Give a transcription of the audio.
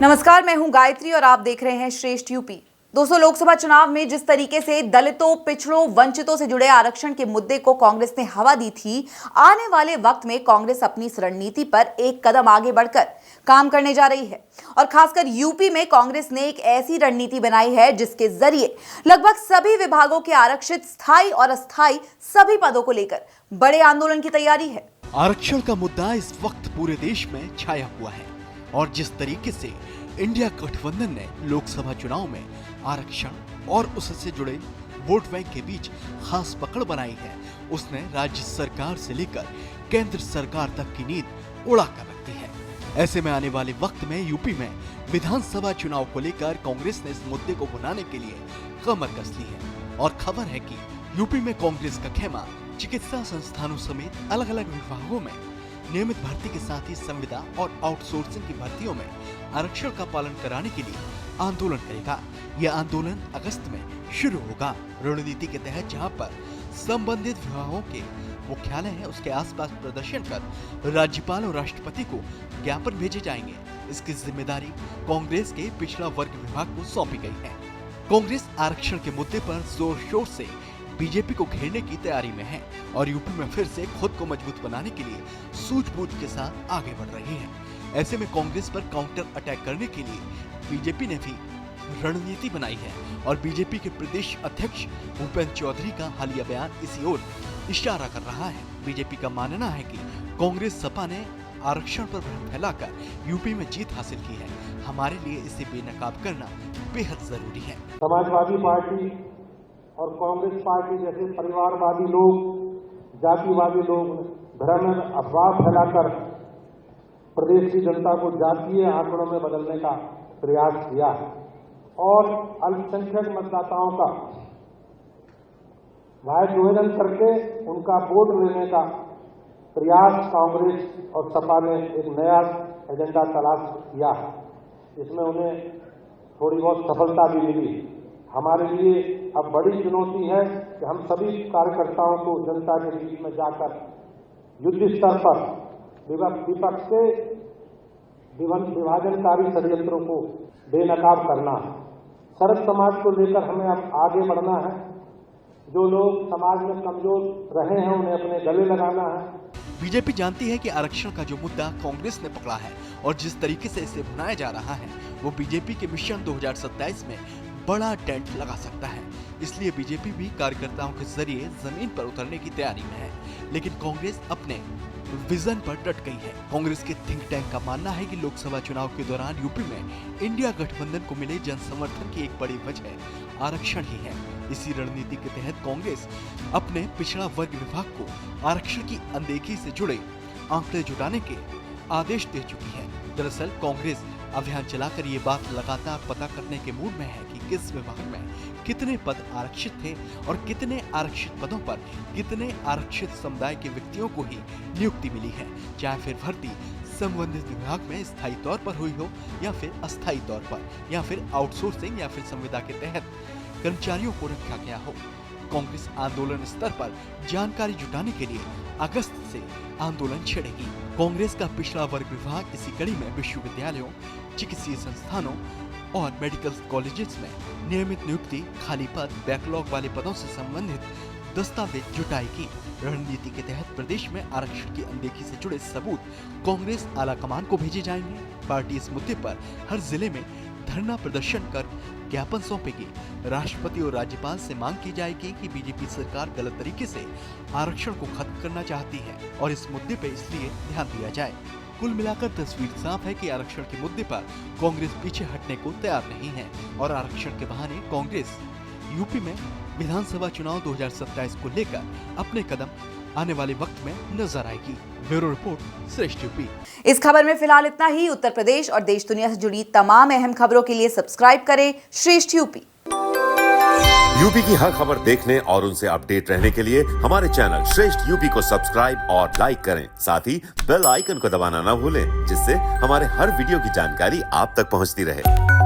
नमस्कार, मैं हूं गायत्री और आप देख रहे हैं श्रेष्ठ यूपी। दोस्तों, लोकसभा चुनाव में जिस तरीके से दलितों, पिछड़ों, वंचितों से जुड़े आरक्षण के मुद्दे को कांग्रेस ने हवा दी थी, आने वाले वक्त में कांग्रेस अपनी इस रणनीति पर एक कदम आगे बढ़कर काम करने जा रही है। और खासकर यूपी में कांग्रेस ने एक ऐसी रणनीति बनाई है जिसके जरिए लगभग सभी विभागों के आरक्षित स्थायी और अस्थायी सभी पदों को लेकर बड़े आंदोलन की तैयारी है। आरक्षण का मुद्दा इस वक्त पूरे देश में छाया हुआ है और जिस तरीके से इंडिया गठबंधन ने लोकसभा चुनाव में आरक्षण और उससे जुड़े वोट बैंक के बीच खास पकड़ बनाई है, उसने राज्य सरकार से लेकर केंद्र सरकार तक की नींद उड़ा कर रखी है। ऐसे में आने वाले वक्त में यूपी में विधानसभा चुनाव को लेकर कांग्रेस ने इस मुद्दे को भुनाने के लिए कमर कस ली है। और खबर है कि यूपी में कांग्रेस का खेमा चिकित्सा संस्थानों समेत अलग अलग विभागों में नियमित भर्ती के साथ ही संविदा और आउटसोर्सिंग की भर्तियों में आरक्षण का पालन कराने के लिए आंदोलन करेगा। यह आंदोलन अगस्त में शुरू होगा। रणनीति के तहत जहां पर संबंधित विभागों के मुख्यालय है, उसके आसपास प्रदर्शन कर राज्यपाल और राष्ट्रपति को ज्ञापन भेजे जाएंगे। इसकी जिम्मेदारी कांग्रेस के पिछड़ा वर्ग विभाग को सौंपी गई है। कांग्रेस आरक्षण के मुद्दे पर जोर शोर से बीजेपी को घेरने की तैयारी में है और यूपी में फिर से खुद को मजबूत बनाने के लिए सूझबूझ के साथ आगे बढ़ रही है। ऐसे में कांग्रेस पर काउंटर अटैक करने के लिए बीजेपी ने भी रणनीति बनाई है और बीजेपी के प्रदेश अध्यक्ष भूपेंद्र चौधरी का हालिया बयान इसी ओर इशारा कर रहा है। बीजेपी का मानना है कि कांग्रेस सपा ने आरक्षण पर भ्रम फैलाकर यूपी में जीत हासिल की है। हमारे लिए इसे बेनकाब करना बेहद जरूरी है। समाजवादी पार्टी और कांग्रेस पार्टी जैसे परिवारवादी लोग, जातिवादी लोग भ्रम अफवाह फैलाकर प्रदेश की जनता को जातीय आंकड़ों में बदलने का प्रयास किया है और अल्पसंख्यक मतदाताओं का वायद विभेदन करके उनका वोट लेने का प्रयास कांग्रेस और सपा ने एक नया एजेंडा तलाश किया है। इसमें उन्हें थोड़ी बहुत सफलता भी मिली। हमारे लिए अब बड़ी चुनौती है कि हम सभी कार्यकर्ताओं को जनता के बीच में जाकर युद्ध स्तर पर विपक्ष के विभाजनकारी षड्यंत्रों को बेनकाब करना है। सर्व समाज को लेकर हमें अब आगे बढ़ना है। जो लोग समाज में कमजोर रहे हैं उन्हें अपने गले लगाना है। बीजेपी जानती है कि आरक्षण का जो मुद्दा कांग्रेस ने पकड़ा है और जिस तरीके से इसे भुनाया जा रहा है, वो बीजेपी के मिशन 2027 में बड़ा डेंट लगा सकता है। इसलिए बीजेपी भी कार्यकर्ताओं के जरिए जमीन पर उतरने की तैयारी में है, लेकिन कांग्रेस अपने विजन पर डट गई है। कांग्रेस के थिंक टैंक का मानना है कि लोकसभा चुनाव के दौरान यूपी में इंडिया गठबंधन को मिले जन समर्थन की एक बड़ी वजह आरक्षण ही है। इसी रणनीति के तहत कांग्रेस अपने पिछड़ा वर्ग विभाग को आरक्षण की अनदेखी से जुड़े आंकड़े जुटाने के आदेश दे चुकी है। दरअसल कांग्रेस अभियान चलाकर ये बात लगातार पता करने के मूड में है कि किस विभाग में कितने पद आरक्षित थे और कितने आरक्षित पदों पर कितने आरक्षित समुदाय के व्यक्तियों को ही नियुक्ति मिली है, चाहे फिर भर्ती संबंधित विभाग में स्थायी तौर पर हुई हो या फिर अस्थायी तौर पर या फिर आउटसोर्सिंग या फिर संविदा के तहत कर्मचारियों को रखा गया हो। कांग्रेस आंदोलन स्तर पर जानकारी जुटाने के लिए अगस्त से आंदोलन छेड़ेगी। कांग्रेस का पिछड़ा वर्ग विभाग इसी कड़ी में विश्वविद्यालयों, चिकित्सीय संस्थानों और मेडिकल कॉलेजेस में नियमित नियुक्ति, खाली पद, बैकलॉग वाले पदों से संबंधित दस्तावेज जुटाएगी। रणनीति के तहत प्रदेश में आरक्षण की अनदेखी से जुड़े सबूत कांग्रेस आलाकमान को भेजे जाएंगे। पार्टी इस मुद्दे पर हर जिले में धरना प्रदर्शन कर ज्ञापन सौंपेगी। राष्ट्रपति और राज्यपाल से मांग की जाएगी कि बीजेपी सरकार गलत तरीके से आरक्षण को खत्म करना चाहती है और इस मुद्दे पर इसलिए ध्यान दिया जाए। कुल मिलाकर तस्वीर साफ है कि आरक्षण के मुद्दे पर कांग्रेस पीछे हटने को तैयार नहीं है और आरक्षण के बहाने कांग्रेस यूपी में विधानसभा चुनाव 2027 को लेकर अपने कदम आने वाले वक्त में नजर आएगी। ब्यूरो रिपोर्ट, श्रेष्ठ यूपी। इस खबर में फिलहाल इतना ही। उत्तर प्रदेश और देश दुनिया से जुड़ी तमाम अहम खबरों के लिए सब्सक्राइब करें श्रेष्ठ यूपी। यूपी की हर खबर देखने और उनसे अपडेट रहने के लिए हमारे चैनल श्रेष्ठ यूपी को सब्सक्राइब और लाइक करें। साथ ही बेल आइकन को दबाना ना भूलें, जिससे हमारे हर वीडियो की जानकारी आप तक पहुंचती रहे।